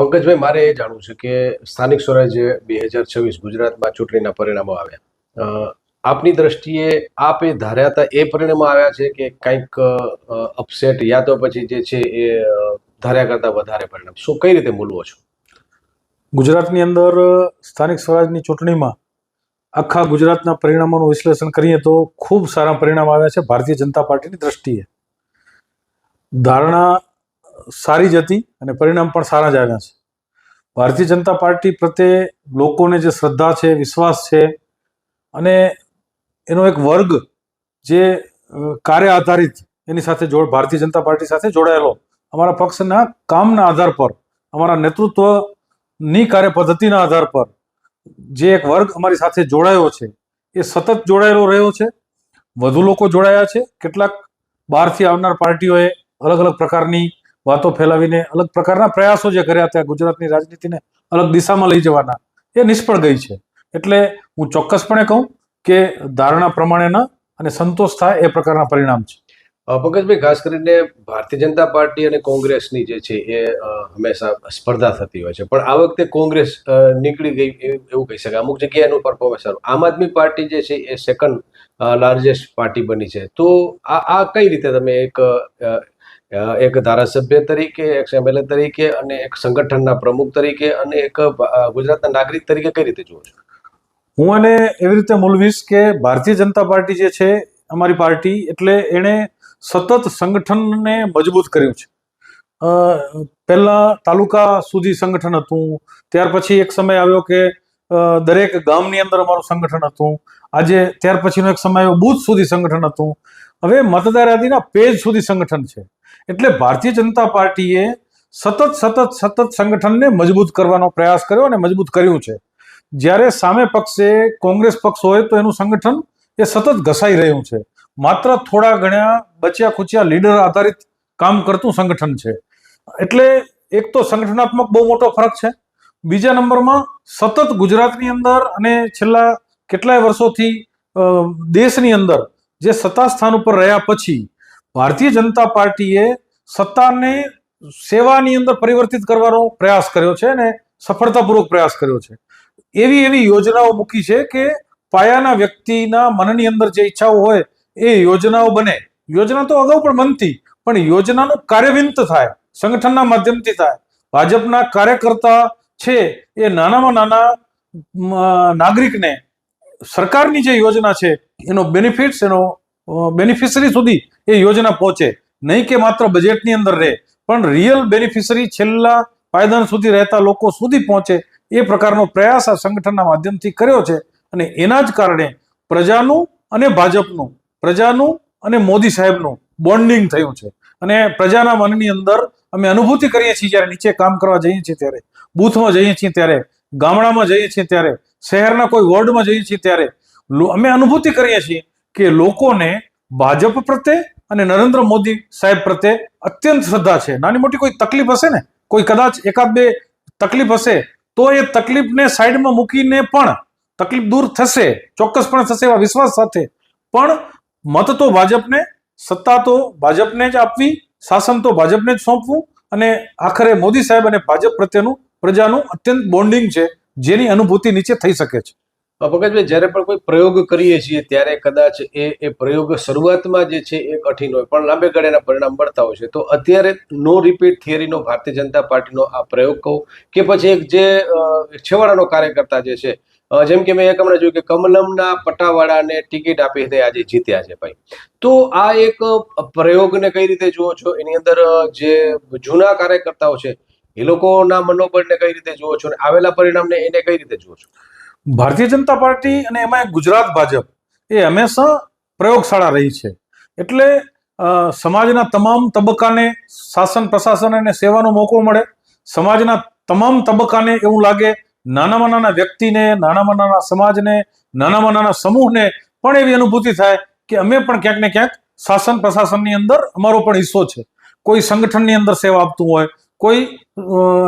પંકજભાઈ, મારે એ જાણવું છે કે સ્થાનિક સ્વરાજ્ય 2026 ગુજરાતમાં ચૂંટણીના પરિણામો આવ્યા. આપની દ્રષ્ટિએ આપ એ ધાર્યા હતા એ પરિણામો આવ્યા છે કે કંઈક અપસેટ, યા તો પછી જે છે એ ધાર્યા કરતા વધારે પરિણામ? શું કઈ રીતે મૂલવો છો? ગુજરાતની અંદર સ્થાનિક સ્વરાજની ચૂંટણીમાં આખા ગુજરાતના પરિણામોનું વિશ્લેષણ કરીએ તો ખૂબ સારા પરિણામ આવ્યા છે ભારતીય જનતા પાર્ટીની દ્રષ્ટિએ. ધારણા સારી જ હતી અને પરિણામ પણ સારા જ આવ્યા છે. ભારતીય જનતા પાર્ટી પ્રત્યે લોકોને જે શ્રદ્ધા છે, વિશ્વાસ છે અને એનો એક વર્ગ જે કાર્ય આધારિત એની સાથે ભારતીય જનતા પાર્ટી સાથે જોડાયેલો, અમારા પક્ષના કામના આધાર પર, અમારા નેતૃત્વની કાર્ય પદ્ધતિના આધાર પર જે એક વર્ગ અમારી સાથે જોડાયો છે એ સતત જોડાયેલો રહ્યો છે. વધુ લોકો જોડાયા છે. કેટલાક બહારથી આવનાર પાર્ટીઓએ અલગ અલગ પ્રકારની વાતો ફેલાવીને અલગ પ્રકારના પ્રયાસો જે કર્યા હતા ગુજરાતની રાજનીતિને અલગ દિશામાં લઈ જવાના, એ નિષ્ફળ ગઈ છે. એટલે હું ચોક્કસપણે કહું કે ધારણા પ્રમાણેના અને સંતોષ થાય એ પ્રકારના પરિણામ છે. પંકજભાઈ, ખાસ કરીને ભારતીય જનતા પાર્ટી અને કોંગ્રેસની જે છે એ હંમેશા સ્પર્ધા થતી હોય છે, પણ આ વખતે કોંગ્રેસ નીકળી ગઈ એવું કહી શકાય. અમુક જગ્યાએ એનું પરફોર્મન્સ સારું. આમ આદમી પાર્ટી જે છે એ સેકન્ડ લાર્જેસ્ટ પાર્ટી બની છે. તો આ કઈ રીતે તમે એક ધારાસભ્ય તરીકે, એક એમએલએ તરીકે અને એક સંગઠનના પ્રમુખ તરીકે અને એક ગુજરાતના નાગરિક તરીકે કઈ રીતે જુઓ છો? હું એને એવી રીતે મૂલવીશ કે ભારતીય જનતા પાર્ટી જે છે અમારી પાર્ટી, એટલે એણે સતત સંગઠનને મજબૂત કર્યું છે. પહેલા તાલુકા સુધી સંગઠન હતું, ત્યાર પછી એક સમય આવ્યો કે દરેક ગામની અંદર અમારું સંગઠન હતું. આજે ત્યાર પછીનો એક સમય આવ્યો બૂથ સુધી સંગઠન હતું. હવે મતદાર યાદીના પેજ સુધી સંગઠન છે. એટલે ભારતીય જનતા પાર્ટીએ સતત સંગઠનને મજબૂત કરવાનો પ્રયાસ કર્યો અને મજબૂત કર્યું છે. જ્યારે સામે પક્ષે કોંગ્રેસ પક્ષ હોય તો એનું સંગઠન એ સતત ઘસાઈ રહ્યું છે. માત્ર થોડા ઘણા બચ્યા ખુચ્યા લીડર આધારિત કામ કરતું સંગઠન છે. એટલે એક તો સંગઠનાત્મક બહુ મોટો ફરક છે. બીજા નંબરમાં સતત ગુજરાતની અંદર અને છેલ્લા કેટલાય વર્ષોથી દેશની અંદર જે સત્તા સ્થાન ઉપર રહ્યા પછી ભારતીય જનતા પાર્ટીએ સત્તાને સેવાની અંદર પરિવર્તિત કરવાનો પ્રયાસ કર્યો છે અને સફળતાપૂર્વક પ્રયાસ કર્યો છે. એવી યોજનાઓ મૂકી છે કે પાયાના વ્યક્તિના મનની અંદર જે ઈચ્છાઓ હોય એ યોજનાઓ બને. યોજના તો અગાઉ પણ બનતી, પણ યોજનાનું કાર્યવિંત થાય, સંગઠનના માધ્યમથી થાય. ભાજપના કાર્યકર્તા છે એ નાનામાં નાના નાગરિકને સરકારની જે યોજના છે એનો બેનિફિટ્સ, એનો બેનિફિશરી સુધી એ યોજના પહોંચે. નહીં કે માત્ર બજેટની અંદર રહે, પણ રિયલ બેનિફિશરી છેલ્લા પાયદાન સુધી રહેતા લોકો સુધી પહોંચે, એ પ્રકારનો પ્રયાસ આ સંગઠનના માધ્યમથી કર્યો છે. અને એના જ કારણે પ્રજાનું અને ભાજપનું, પ્રજાનું અને મોદી સાહેબનું બોન્ડિંગ થયું છે. અને પ્રજાના મનની અંદર અમે અનુભૂતિ કરીએ છીએ જ્યારે નીચે કામ કરવા જઈએ છીએ, ત્યારે બૂથમાં જઈએ છીએ, ત્યારે ગામડામાં જઈએ છીએ, ત્યારે શહેરના કોઈ વોર્ડમાં જઈએ છીએ, ત્યારે અમે અનુભૂતિ કરીએ છીએ કે લોકોને ભાજપ પ્રત્યે અને નરેન્દ્ર મોદી સાહેબ પ્રત્યે અત્યંત શ્રદ્ધા છે. નાની મોટી કોઈ તકલીફ હશે ને, કોઈ કદાચ એકાદ બે તકલીફ હશે તો એ તકલીફને સાઈડમાં મૂકીને પણ તકલીફ દૂર થશે, ચોક્કસપણે થશે એવા વિશ્વાસ સાથે. પણ મત તો ભાજપને, સત્તા તો ભાજપને જ આપવી, શાસન તો ભાજપને જ સોંપવું, અને આખરે મોદી સાહેબ અને ભાજપ પ્રત્યેનું પ્રજાનું અત્યંત બોન્ડિંગ છે, જેની અનુભૂતિ નીચે થઈ શકે છે. પંકજભાઈ, જ્યારે પણ કોઈ પ્રયોગ કરીએ છીએ ત્યારે કદાચ એ પ્રયોગ શરૂઆતમાં જે છે એ કઠિન હોય, પણ લાંબે ગાળેના પરિણામ મળતા હોય છે. તો અત્યારે નો રિપીટ થિયરીનો ભારતીય જનતા પાર્ટીનો આ પ્રયોગ કહું કે પછી એક જે છેવાડાનો કાર્યકર્તા જે છે, જેમ કે મેં એક હમણાં જોયું કે કમલમના પટાવાળાને ટિકિટ આપી હતી, આજે જીત્યા છે ભાઈ. તો આ એક પ્રયોગને કઈ રીતે જુઓ છો? એની અંદર જે જૂના કાર્યકર્તાઓ છે એ લોકોના મનોબળને કઈ રીતે જુઓ છો, અને આવેલા પરિણામને એને કઈ રીતે જુઓ છો? ભારતીય જનતા પાર્ટી અને એમાં ગુજરાત ભાજપ એ હંમેશા પ્રયોગશાળા રહી છે. એટલે સમાજના તમામ તબક્કાને શાસન, પ્રશાસન અને સેવાનો મોકો મળે. સમાજના તમામ તબક્કાને એવું લાગે, નાનામાં નાના વ્યક્તિને, નાનામાં નાના સમાજને, નાનામાં નાના સમૂહને પણ એવી અનુભૂતિ થાય કે અમે પણ ક્યાંક ને ક્યાંક શાસન પ્રશાસનની અંદર અમારો પણ હિસ્સો છે. કોઈ સંગઠનની અંદર સેવા આપતું હોય, કોઈ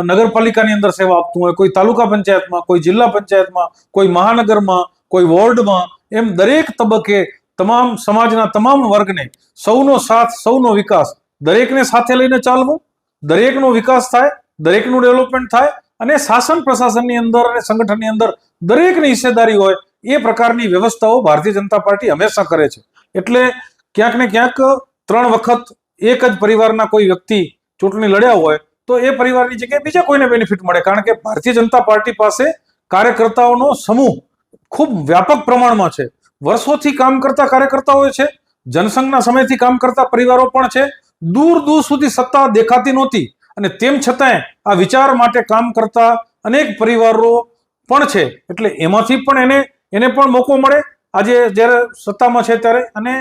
નગરપાલિકાની અંદર સેવા આપતું હોય, કોઈ તાલુકા પંચાયતમાં, કોઈ જિલ્લા પંચાયતમાં, કોઈ મહાનગરમાં, કોઈ વોર્ડમાં, એમ દરેક તબક્કે તમામ સમાજના તમામ વર્ગને સૌનો સાથ, સૌનો વિકાસ, દરેકને સાથે લઈને ચાલવું, દરેકનો વિકાસ થાય દરેકનું ડેવલપમેન્ટ થાય અને શાસન પ્રશાસનની અંદર અને સંગઠનની અંદર દરેકની હિસ્સેદારી હોય એ પ્રકારની વ્યવસ્થાઓ ભારતીય જનતા પાર્ટી હંમેશા કરે છે. એટલે ક્યાંક ને ક્યાંક 3 વખત એક જ પરિવારના કોઈ વ્યક્તિ ચૂંટણી લડ્યા હોય તો એ પરિવારની જગ્યાએ બીજા કોઈને બેનિફિટ મળે, કારણ કે ભારતીય જનતા પાર્ટી પાસે કાર્યકર્તાઓનો સમૂહ ખૂબ વ્યાપક પ્રમાણમાં છે. વર્ષોથી કામ કરતા કાર્યકર્તાઓ છે, જનસંઘના સમયથી કામ કરતા પરિવારો પણ છે. દૂર દૂર સુધી સત્તા દેખાતી નહોતી અને તેમ છતાંય આ વિચાર માટે કામ કરતા અનેક પરિવારો પણ છે. એટલે એમાંથી પણ એને પણ મોકો મળે આજે જ્યારે સત્તામાં છે ત્યારે. અને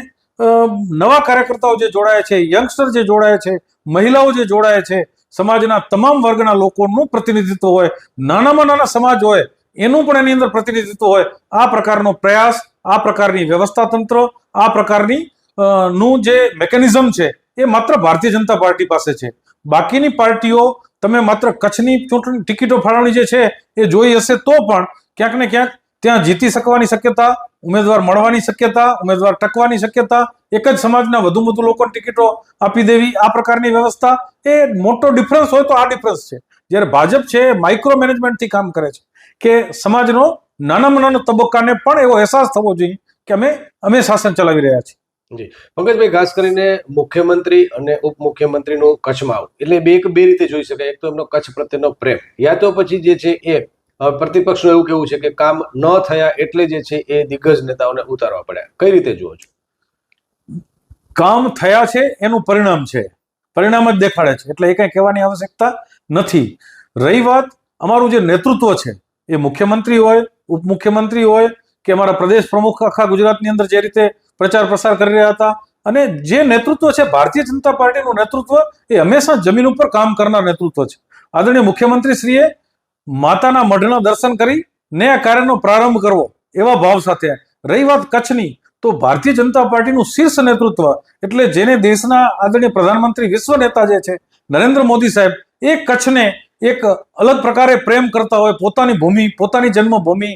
નવા કાર્યકર્તાઓ જે જોડાય છે, યંગસ્ટર જે જોડાય છે, મહિલાઓ જે જોડાય છે, સમાજના તમામ વર્ગના લોકોનું પ્રતિનિધિત્વ હોય, નાનામાં નાના સમાજ હોય એનું પણ એની અંદર પ્રતિનિધિત્વ હોય. આ પ્રકારનો પ્રયાસ, આ પ્રકારની વ્યવસ્થા તંત્ર, આ પ્રકારની નું જે મેકેનિઝમ છે એ માત્ર ભારતીય જનતા પાર્ટી પાસે છે. બાકીની પાર્ટીઓ તમે માત્ર કચ્છની ચૂંટણી ટિકિટો ફાળવણી જે છે એ જોઈ હશે તો પણ ક્યાંક ને ક્યાંક ત્યાં જીતી શકવાની શક્યતા, ઉમેદવાર મળવાની શક્યતા, ઉમેદવાર ટકવાની શક્યતા, એક જ સમાજના વધુ લોકોને ટિકિટો આપી દેવી, આ પ્રકારની વ્યવસ્થા એ મોટો ડિફરન્સ હોય તો આ ડિફરન્સ છે. જ્યારે ભાજપ છે એ માઇક્રો મેનેજમેન્ટથી કામ કરે છે કે સમાજનો નાનામાં નાનો તબક્કાને પણ એવો અહેસાસ થવો જોઈએ કે અમે શાસન ચલાવી રહ્યા છીએ. જી પંકજભાઈ, ખાસ કરીને મુખ્યમંત્રી અને ઉપમુખ્યમંત્રીનું કચ્છમાં આવું એટલે બે રીતે જોઈ શકાય. એક તો એમનો કચ્છ પ્રત્યેનો પ્રેમ, યા તો પછી જે છે એ પ્રતિપક્ષનું એવું કેવું છે કે કામ ન થયા એટલે જે છે એ દિગ્ગજ નેતાઓને ઉતારવા પડ્યા. કઈ રીતે જુઓ છો? કામ થયા છે એનું પરિણામ છે, પરિણામ જ દેખાડે છે, એટલે એ કઈ કહેવાની આવશ્યકતા નથી. રહી વાત અમારું જે નેતૃત્વ છે એ મુખ્યમંત્રી હોય, ઉપમુખ્યમંત્રી હોય કે અમારા પ્રદેશ પ્રમુખ આખા ગુજરાતની અંદર જે રીતે પ્રચાર પ્રસાર કરી રહ્યા હતા, અને જે નેતૃત્વ છે ભારતીય જનતા પાર્ટીનું નેતૃત્વ એ હંમેશા જમીન ઉપર કામ કરનાર નેતૃત્વ છે. આદરણીય મુખ્યમંત્રીશ્રીએ માતાના મઢના દર્શન કરી ને આ કાર્યનો પ્રારંભ કરવો એવા ભાવ સાથે. રહી વાત કચ્છની, તો ભારતીય જનતા પાર્ટીનું શીર્ષ નેતૃત્વ એટલે જેને દેશના આદરણીય પ્રધાનમંત્રી, વિશ્વ નેતા જે છે નરેન્દ્ર મોદી સાહેબ, એ કચ્છને એક અલગ પ્રકારે પ્રેમ કરતા હોય, પોતાની ભૂમિ, પોતાની જન્મભૂમિ,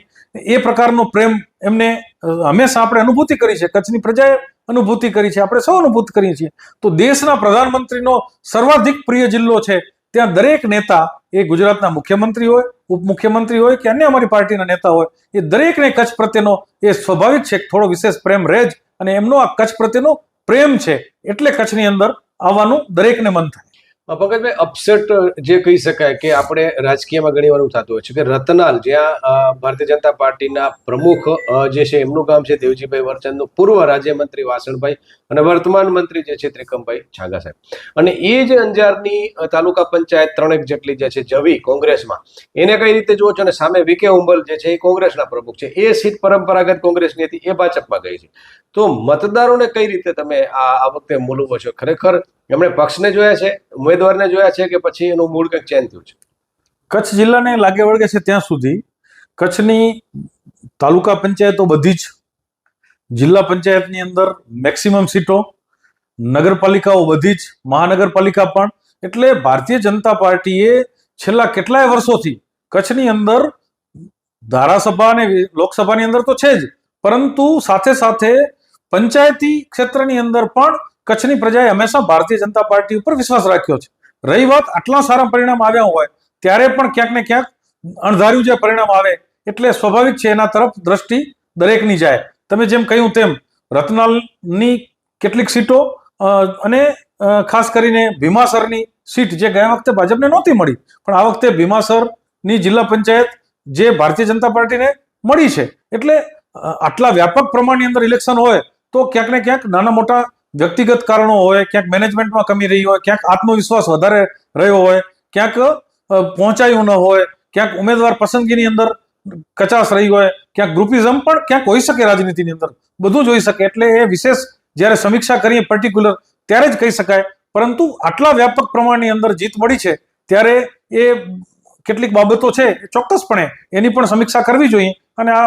એ પ્રકારનો પ્રેમ એમને હંમેશા આપણે અનુભૂતિ કરી છે, કચ્છની પ્રજાએ અનુભૂતિ કરી છે, આપણે સૌ અનુભૂત કરીએ છીએ. તો દેશના પ્રધાનમંત્રીનો સર્વાધિક પ્રિય જિલ્લો છે, ત્યાં દરેક નેતા, એ ગુજરાતના મુખ્યમંત્રી હોય, ઉપમુખ્યમંત્રી હોય કે અન્ય અમારી પાર્ટીના નેતા હોય, એ દરેકને કચ્છ પ્રત્યેનો એ સ્વાભાવિક છે થોડો વિશેષ પ્રેમ રહે જ. અને એમનો આ કચ્છ પ્રત્યેનો પ્રેમ છે એટલે કચ્છની અંદર આવવાનું દરેકને મન થાય. પંકજભાઈ, અપસેટ જે કહી શકાય કે આપણે રાજકીયમાં ઘણી વાર થતું હોય છે કે રતનાલ, જ્યાં ભારતીય જનતા પાર્ટીના પ્રમુખ જે છે એમનું ગામ છે દેવજીભાઈ વરચંદનું, પૂર્વ રાજ્યમંત્રી વાસણભાઈ અને વર્તમાન મંત્રી જે છે ત્રિકમભાઈ છાગા સાહેબ, અને એ જે અંજારની તાલુકા પંચાયત 3 જેટલી જે છે જવી કોંગ્રેસમાં, એને કઈ રીતે જુઓ છો? અને સામે વીકે ઉંબલ જે છે એ કોંગ્રેસના પ્રમુખ છે, એ સીટ પરંપરાગત કોંગ્રેસની હતી, એ ભાજપમાં ગઈ છે. તો મતદારોને કઈ રીતે તમે આ વખતે મૂલવો છો? ખરેખર એમણે પક્ષને જોયા છે, ઉમેદવારને જોયા છે કે પછી એનું મૂળ કંઈક ચેન્જ થયું છે? કચ્છ જિલ્લાને લાગે વળગે છે ત્યાં સુધી કચ્છની તાલુકા પંચાયતો બધી જ, જિલ્લા પંચાયતની અંદર મેક્સિમમ સીટો, નગરપાલિકાઓ બધી જ, મહાનગરપાલિકા પણ. એટલે ભારતીય જનતા પાર્ટીએ છેલ્લા કેટલાય વર્ષોથી કચ્છની અંદર ધારાસભા અને લોકસભાની અંદર તો છે જ, પરંતુ સાથે સાથે પંચાયતી ક્ષેત્રની અંદર પણ કચ્છની પ્રજાએ હંમેશા ભારતીય જનતા પાર્ટી ઉપર વિશ્વાસ રાખ્યો છે. રહી વાત આટલા સારા પરિણામ આવ્યા હોય ત્યારે પણ ક્યાંક ને ક્યાંક અણધાર્યું જે પરિણામ આવે એટલે સ્વાભાવિક છે એના તરફ દ્રષ્ટિ દરેકની જાય. તમે જેમ કહ્યું તેમ રતનાલની કેટલીક સીટો અને ખાસ કરીને ભીમાસરની સીટ જે ગયા વખતે ભાજપને નહોતી મળી, પણ આ વખતે ભીમાસરની જિલ્લા પંચાયત જે ભારતીય જનતા પાર્ટીને મળી છે. એટલે આટલા વ્યાપક પ્રમાણની અંદર ઇલેક્શન હોય તો ક્યાંક ને ક્યાંક નાના મોટા વ્યક્તિગત કારણો હોય, ક્યાંક મેનેજમેન્ટમાં કમી રહી હોય, ક્યાંક આત્મવિશ્વાસ વધારે રહ્યો હોય, ક્યાંક પહોંચાયું ન હોય, ક્યાંક ઉમેદવાર પસંદગીની અંદર કચાશ રહી હોય, ક્યાંક ગ્રુપિઝમ પણ ક્યાંક હોઈ શકે રાજનીતિની અંદર, બધું જ હોઈ શકે. એટલે એ વિશેષ જ્યારે સમીક્ષા કરીએ પર્ટિક્યુલર ત્યારે જ કહી શકાય. પરંતુ આટલા વ્યાપક પ્રમાણની અંદર જીત મળી છે ત્યારે એ કેટલીક બાબતો છે ચોક્કસપણે એની પણ સમીક્ષા કરવી જોઈએ અને આ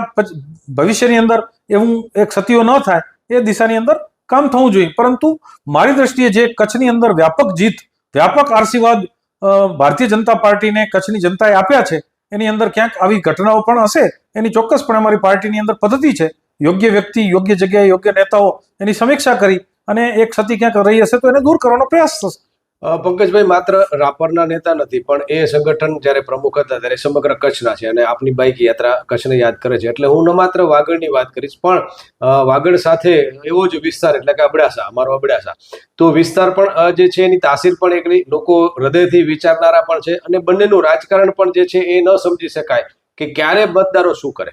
ભવિષ્યની અંદર એવું એક સતીઓ ન થાય એ દિશાની અંદર કામ થવું જોઈએ. પરંતુ મારી દ્રષ્ટિએ જે કચ્છની અંદર વ્યાપક જીત, વ્યાપક આશીર્વાદ ભારતીય જનતા પાર્ટીને કચ્છની જનતાએ આપ્યા છે, એની અંદર ક્યાંક આવી ઘટનાઓ પણ હશે. એની ચોક્કસપણે અમારી પાર્ટીની અંદર પદ્ધતિ છે, યોગ્ય વ્યક્તિ, યોગ્ય જગ્યાએ યોગ્ય નેતાઓ એની સમીક્ષા કરી અને એક ક્ષતિ ક્યાંક રહી હશે તો એને દૂર કરવાનો પ્રયાસ થશે. પંકજભાઈ માત્ર રાપરના નેતા નથી, પણ એ સંગઠન જ્યારે પ્રમુખ હતા ત્યારે સમગ્ર કચ્છના છે, અને આપની બાઇક યાત્રા કચ્છને યાદ કરે છે. એટલે હું ન માત્ર વાગડની વાત કરીશ, પણ વાગડ સાથે એવો જ વિસ્તાર એટલે કે અબડાસા, અમારો અબડાસા, તો વિસ્તાર પણ જે છે એની તાસીર પણ એકલી લોકો હૃદયથી વિચારનારા પણ છે, અને બંનેનું રાજકારણ પણ જે છે એ ન સમજી શકાય કે ક્યારે મતદારો શું કરે.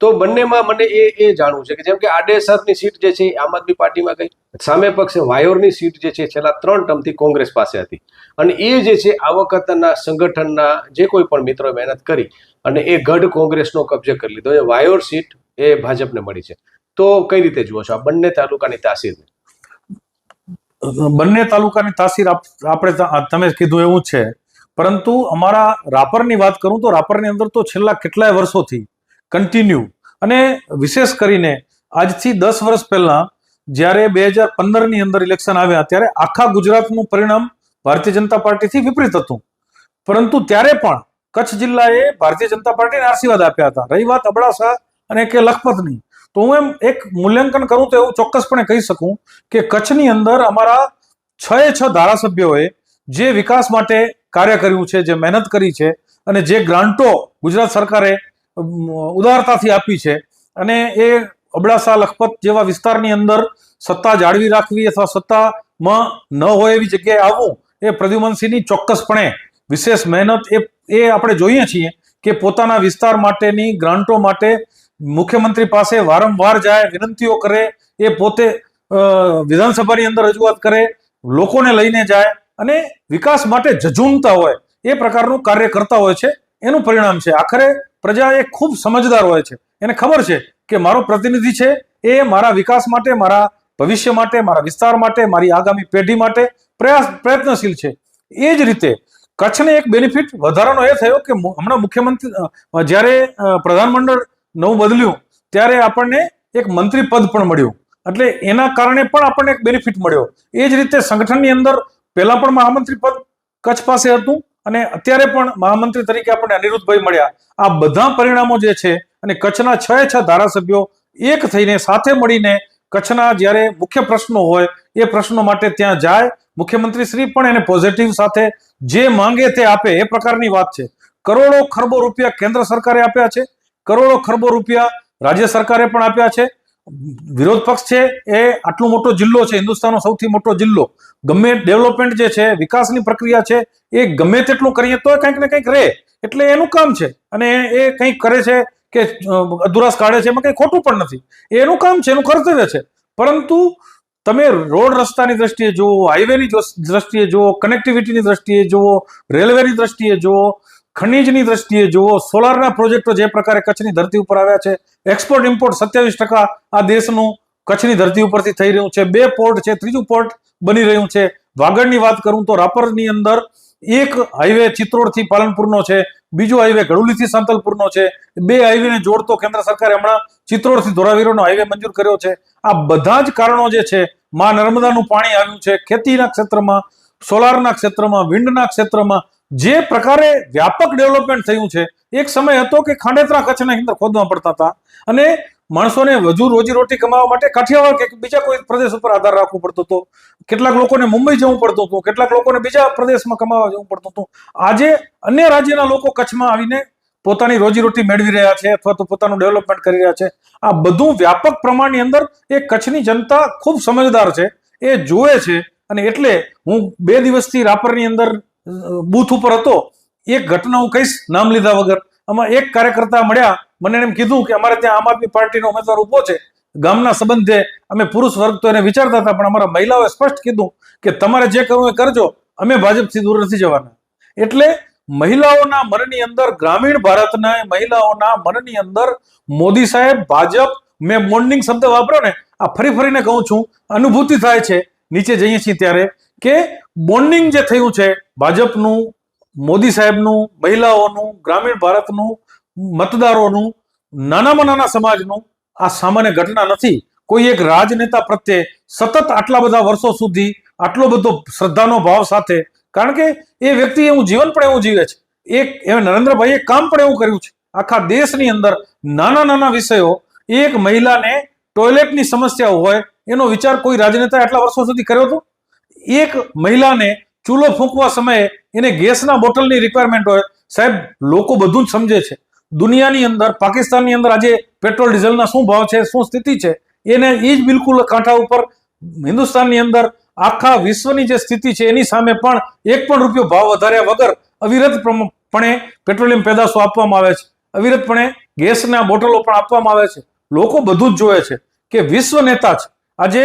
તો બંનેમાં મને એ જાણવું છે કે જેમ કે આડેસરની સીટ જે છે એ આમ આદમી પાર્ટીમાં ગઈ, સામે પક્ષે વાયોરની સીટ જે છે છેલ્લા 3 ટર્મથી કોંગ્રેસ પાસે હતી, અને એ જે છે આ વખતના સંગઠનના જે કોઈ પણ મિત્રોએ મહેનત કરી અને એ ગઢ કોંગ્રેસનો કબજે કરી લીધો. એ વાયોર સીટ એ ભાજપને મળી છે. તો કઈ રીતે જુઓ છો આ બંને તાલુકાની તાસીરને? બંને તાલુકાની તાસીર તમે કીધું એવું જ છે, પરંતુ અમારા રાપરની વાત કરું તો રાપરની અંદર તો છેલ્લા કેટલાય વર્ષોથી કન્ટિન્યુ, અને વિશેષ કરીને આજથી 10 વર્ષ પહેલા જ્યારે 2015ની અંદર ઇલેક્શન આવ્યા ત્યારે આખા ગુજરાતનું પરિણામ ભારતીય જનતા પાર્ટીથી વિપરીત હતું, પરંતુ ત્યારે પણ કચ્છ જિલ્લાએ ભારતીય જનતા પાર્ટીને આશીર્વાદ આપ્યા હતા. રહી વાત અબડાસા અને કે લખપતની, તો હું એમ એક મૂલ્યાંકન કરું તો એવું ચોક્કસપણે કહી શકું કે કચ્છની અંદર અમારા 6 ધારાસભ્યોએ જે વિકાસ માટે કાર્ય કર્યું છે, જે મહેનત કરી છે, અને જે ગ્રાન્ટો ગુજરાત સરકારે ઉદારતાથી આપી છે, અને એ અબડાસા લખપત જેવા વિસ્તારની અંદર સત્તા જાળવી રાખવી અથવા સત્તામાં ન હોય એવી જગ્યાએ આવવું, એ પ્રદ્યુમનસિંહની ચોક્કસપણે વિશેષ મહેનત એ આપણે જોઈએ છીએ કે પોતાના વિસ્તાર માટેની ગ્રાન્ટો માટે મુખ્યમંત્રી પાસે વારંવાર જાય, વિનંતીઓ કરે, એ પોતે વિધાનસભાની અંદર રજૂઆત કરે, લોકોને લઈને જાય અને વિકાસ માટે ઝઝૂમતા હોય એ પ્રકારનું કાર્ય કરતા હોય છે. એનું પરિણામ છે. આખરે પ્રજા એ ખૂબ સમજદાર હોય છે, એને ખબર છે કે મારો પ્રતિનિધિ છે એ મારા વિકાસ માટે, મારા ભવિષ્ય માટે, મારા વિસ્તાર માટે, મારી આગામી પેઢી માટે પ્રયત્નશીલ છે. એ જ રીતે કચ્છને એક બેનિફિટ વધારાનો એ થયો કે હમણાં મુખ્યમંત્રી જ્યારે પ્રધાનમંડળ નવું બદલ્યું ત્યારે આપણને એક મંત્રી પદ પણ મળ્યું, એટલે એના કારણે પણ આપણને એક બેનિફિટ મળ્યો. એ જ રીતે સંગઠનની અંદર પહેલા પણ મહામંત્રી પદ કચ્છ પાસે હતું, અને અત્યારે પણ મહામંત્રી તરીકે આપણને અનિરુદ્ધભાઈ મળ્યા. આ બધા પરિણામો જે છે, અને કચ્છના 6 ધારાસભ્યો એક થઈને સાથે મળીને કચ્છના જ્યારે મુખ્ય પ્રશ્નો હોય એ પ્રશ્નો માટે ત્યાં જાય, મુખ્યમંત્રી શ્રી પણ એને પોઝિટિવ સાથે જે માંગે તે આપે એ પ્રકારની વાત છે. કરોડો ખરબો રૂપિયા કેન્દ્ર સરકારે આપ્યા છે, કરોડો ખરબો રૂપિયા રાજ્ય સરકારે પણ આપ્યા છે. વિરોધ પક્ષ છે એ આટલો મોટો જિલ્લો છે, હિન્દુસ્તાનનો સૌથી મોટો જિલ્લો, ગમે ડેવલપમેન્ટ જે છે, વિકાસની પ્રક્રિયા છે, એ ગમે તેટલું કરીએ તો કંઈક ને કંઈક રહે, એટલે એનું કામ છે, અને એ કંઈક કરે છે કે અધુરાશ કાઢે છે એમાં કંઈ ખોટું પણ નથી, એનું કામ છે, એનું કર્તવ્ય છે. પરંતુ તમે રોડ રસ્તાની દ્રષ્ટિએ જુઓ, હાઈવેની દ્રષ્ટિએ જુઓ, કનેક્ટિવિટીની દ્રષ્ટિએ જુઓ, રેલવેની દ્રષ્ટિએ જુઓ, ખનીજની દ્રષ્ટિએ જુઓ, સોલારના પ્રોજેક્ટો જે પ્રકારે કચ્છની ધરતી ઉપર આવ્યા છે, એક્સપોર્ટ ઇમ્પોર્ટ 27% આ દેશનું કચ્છની ધરતી ઉપરથી થઈ રહ્યું છે. 2 પોર્ટ છે, 3જું પોર્ટ બની રહ્યું છે. વાગડની વાત કરું તો રાપરની અંદર એક હાઈવે ચિત્રોડથી પાલનપુરનો છે, બીજો હાઈવે ગડુલીથી સાંતલપુરનો છે. 2 હાઈવેને જોડતો કેન્દ્ર સરકારે હમણાં ચિત્રોડથી ધોરાવીરોનો હાઈવે મંજૂર કર્યો છે. આ બધા જ કારણો જે છે, માં નર્મદાનું પાણી આવ્યું છે, ખેતીના ક્ષેત્રમાં, સોલારના ક્ષેત્રમાં, વિન્ડના ક્ષેત્રમાં જે પ્રકારે વ્યાપક ડેવલપમેન્ટ થયું છે. એક સમય હતો કે ખાંડેતરા કચ્છના અંદર ખોદવા પડતા હતા, અને માણસોને વધુ રોજીરોટી કમાવા માટે કાઠિયાવાડ કે બીજા કોઈ પ્રદેશ ઉપર આધાર રાખવો પડતો હતો. કેટલાક લોકોને મુંબઈ જવું પડતું હતું, કેટલાક લોકોને બીજા પ્રદેશમાં કમાવા જવું પડતું હતું. આજે અન્ય રાજ્યના લોકો કચ્છમાં આવીને પોતાની રોજીરોટી મેળવી રહ્યા છે, અથવા તો પોતાનું ડેવલપમેન્ટ કરી રહ્યા છે. આ બધું વ્યાપક પ્રમાણની અંદર એ કચ્છની જનતા ખૂબ સમજદાર છે, એ જોવે છે. અને એટલે હું 2 દિવસથી રાપરની અંદર બૂથ ઉપર હતો. એક ઘટના હું કહીશ નામ લીધા વગર. આમાં એક કાર્યકર્તા મળ્યા, મને એમ કીધું કે અમારે ત્યાં આમ આદમી પાર્ટીનો ઉમેદવાર ઉભો છે, ગામના સંબંધે અમે પુરુષ વર્ગ તો એને વિચારતા હતા, પણ અમારા મહિલાઓએ સ્પષ્ટ કીધું કે તમારે જે કરવું એ કરજો, અમે ભાજપથી દૂર નથી જવાના. એટલે મહિલાઓના મનની અંદર, ગ્રામીણ ભારતના મહિલાઓના મનની અંદર મોદી સાહેબ, ભાજપ, મેં મોર્નિંગ શબ્દ વાપર્યો ને, આ ફરી ફરીને કહું છું, અનુભૂતિ થાય છે નીચે જઈએ છીએ ત્યારે કે બોન્ડિંગ જે થયું છે ભાજપનું, મોદી સાહેબનું, મહિલાઓનું, ગ્રામીણ ભારતનું, મતદારોનું, નાનામાં નાના સમાજનું, આ સામાન્ય ઘટના નથી. કોઈ એક રાજનેતા પ્રત્યે સતત આટલા બધા વર્ષો સુધી આટલો બધો શ્રદ્ધાનો ભાવ સાથે, કારણ કે એ વ્યક્તિ એવું જીવન પણ એવું જીવે છે. એ નરેન્દ્રભાઈએ કામ પણ એવું કર્યું છે. આખા દેશની અંદર નાના નાના વિષયો, એક મહિલાને ટોયલેટની સમસ્યા હોય એનો વિચાર કોઈ રાજનેતા આટલા વર્ષો સુધી કર્યો હતો? એક મહિલાને ચૂલો ફૂંકવા સમયે એને ગેસના બોટલની રિક્વાયરમેન્ટ હોય. સાહેબ, લોકો બધું જ સમજે છે. દુનિયાની અંદર, પાકિસ્તાનની અંદર આજે પેટ્રોલ ડીઝલના શું ભાવ છે, શું સ્થિતિ છે, એને એ જ બિલકુલ કાંઠા ઉપર હિન્દુસ્તાનની અંદર આખા વિશ્વની જે સ્થિતિ છે એની સામે પણ ₹1 ભાવ વધાર્યા વગર અવિરતપણે પેટ્રોલિયમ પેદાશો આપવામાં આવે છે, અવિરતપણે ગેસના બોટલો પણ આપવામાં આવે છે. લોકો બધું જ જોવે છે કે વિશ્વ નેતા છે. આજે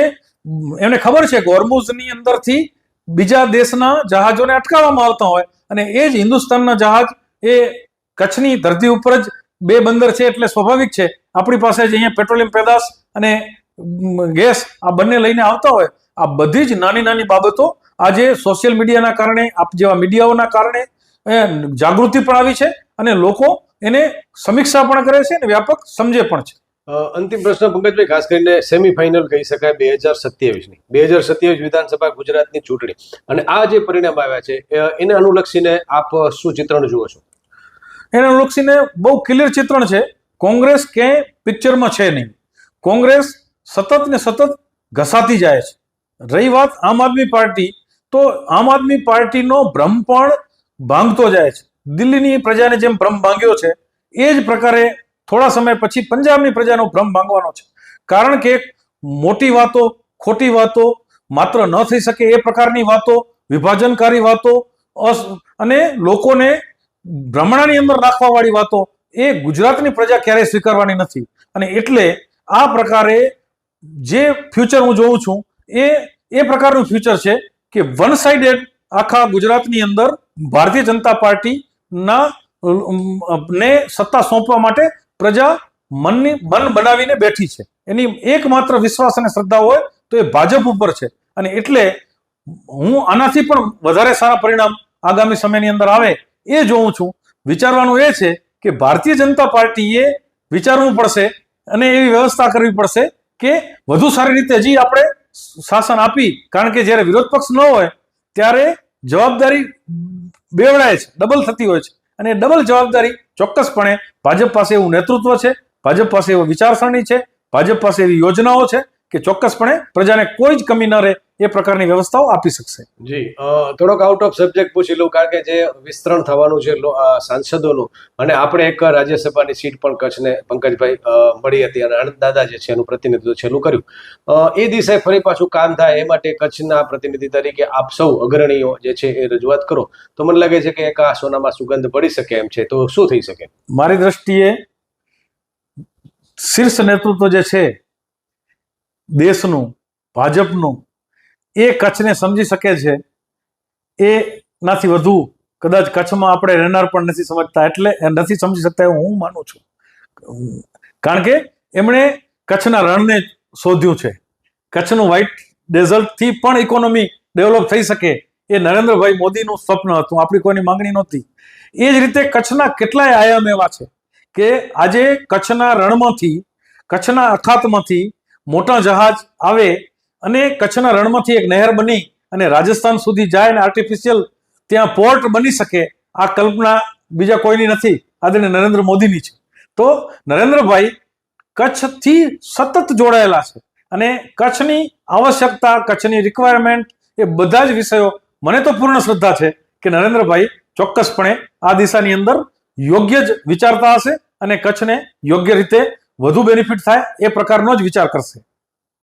એમને ખબર છે કે હોર્મુઝની અંદરથી બીજા દેશના જહાજોને અટકાવવામાં આવતા હોય અને એ જ હિન્દુસ્તાનના જહાજ એ કચ્છની ધરતી ઉપર જ 2 બંદર છે એટલે સ્વાભાવિક છે આપણી પાસે જ અહીંયા પેટ્રોલિયમ પેદાશ અને ગેસ આ બંને લઈને આવતા હોય. આ બધી જ નાની નાની બાબતો આજે સોશિયલ મીડિયાના કારણે, આપ જેવા મીડિયાઓના કારણે જાગૃતિ પણ આવી છે અને લોકો એને સમીક્ષા પણ કરે છે અને વ્યાપક સમજે પણ છે. અંતિમ પ્રશ્ન પંકજભાઈ, ખાસ કરીને સેમીફાઇનલ કહી શકાય 2027ની 2027 વિધાનસભા ગુજરાતની ચૂંટણી અને આ જે પરિણામ આવ્યા છે એને અનુલક્ષીને આપ શું ચિત્રણ જુઓ છો? એને અનુલક્ષીને બહુ ક્લિયર ચિત્રણ છે. કોંગ્રેસ ક્યાંય પિક્ચરમાં છે નહીં. કોંગ્રેસ સતત ને સતત ઘસાતી જાય છે. રહી વાત આમ આદમી પાર્ટી, તો આમ આદમી પાર્ટીનો ભ્રમ પણ ભાંગતો જાય છે. દિલ્હીની પ્રજાને જેમ ભ્રમ ભાંગ્યો છે એ જ પ્રકારે થોડા સમય પછી પંજાબની પ્રજાનો ભ્રમ ભાંગવાનો છે. કારણ કે મોટી વાતો, ખોટી વાતો, માત્ર ન થઈ શકે એ પ્રકારની વાતો, વિભાજનકારી વાતો અને લોકોને ભ્રમણાની અંદર નાખવા વાળી વાતો એ ગુજરાતની પ્રજા ક્યારેય સ્વીકારવાની નથી. અને એટલે આ પ્રકારે જે ફ્યુચર હું જોઉં છું એ પ્રકારનું ફ્યુચર છે કે વન સાઇડેડ આખા ગુજરાતની અંદર ભારતીય જનતા પાર્ટીના ને સત્તા સોંપવા માટે પ્રજા મન બનાવીને બેઠી છે. એની એકમાત્ર વિશ્વાસ અને શ્રદ્ધા હોય તો એ ભાજપ ઉપર છે. અને એટલે હું આનાથી પણ વધારે સારા પરિણામ આગામી સમયની અંદર આવે એ જોઉં છું. વિચારવાનું એ છે કે ભારતીય જનતા પાર્ટીએ વિચારવું પડશે અને એવી વ્યવસ્થા કરવી પડશે કે વધુ સારી રીતે હજી આપણે શાસન આપી. કારણ કે જ્યારે વિરોધ પક્ષ ન હોય ત્યારે જવાબદારી બેવડાય છે, ડબલ થતી હોય છે. અને ડબલ જવાબદારી ચોક્કસપણે ભાજપ પાસે એવું નેતૃત્વ છે, ભાજપ પાસે એવો વિચારસરણી છે, ભાજપ પાસે એવી યોજનાઓ છે કે ચોક્કસપણે પ્રજાને કોઈ જ કમી ન રહે એ પ્રકારની વ્યવસ્થાઓ આપી શકશે. જી, થોડોક આઉટ ઓફ સબ્જેક્ટ પૂછી લઉં, કારણ કે જે વિસ્તરણ થવાનું છે સાંસદોનું, અને આપણે એક રાજ્યસભાની સીટ પણ કચ્છને પંકજભાઈ મળી હતી અને આનંદ દાદા જે છે એનું પ્રતિનિધિત્વ છેલ્લું કર્યું. એ દિશાએ ફરી પાછું કામ થાય એ માટે કચ્છના પ્રતિનિધિ તરીકે આપ સૌ અગ્રણીઓ જે છે એ રજૂઆત કરો તો મને લાગે છે કે એક આ સોનામાં સુગંધ પડી શકે એમ છે. તો શું થઈ શકે? મારી દ્રષ્ટિએ શીર્ષ નેતૃત્વ જે છે દેશનું, ભાજપનું, એ કચ્છને સમજી શકે છે. એનાથી વધુ કદાચ કચ્છમાં આપણે રહેનાર પણ નથી સમજતા, એટલે નથી સમજી શકતા એવું હું માનું છું. કારણ કે એમણે કચ્છના રણને શોધ્યું છે. કચ્છનું વ્હાઇટ ડેઝર્ટથી પણ ઇકોનોમી ડેવલપ થઈ શકે એ નરેન્દ્રભાઈ મોદીનું સ્વપ્ન હતું, આપણી કોઈની માંગણી નહોતી. એ જ રીતે કચ્છના કેટલાય આયામ એવા છે કે આજે કચ્છના રણમાંથી, કચ્છના અખાતમાંથી મોટા જહાજ આવે અને કચ્છના રણમાંથી એક નહેર બની અને રાજસ્થાન સુધી જાય અને આર્ટિફિશિયલ ત્યાં પોર્ટ બની શકે, આ કલ્પના બીજા કોઈની નથી, આદરણીય નરેન્દ્ર મોદીની છે. તો નરેન્દ્રભાઈ કચ્છથી સતત જોડાયેલા છે અને કચ્છની આવશ્યકતા, કચ્છની રિક્વાયરમેન્ટ એ બધા જ વિષયો મને તો પૂર્ણ શ્રદ્ધા છે કે નરેન્દ્રભાઈ ચોક્કસપણે આ દિશાની અંદર યોગ્ય જ વિચારતા હશે અને કચ્છને યોગ્ય રીતે વધુ બેનિફિટ થાય એ પ્રકારનો જ વિચાર કરશે.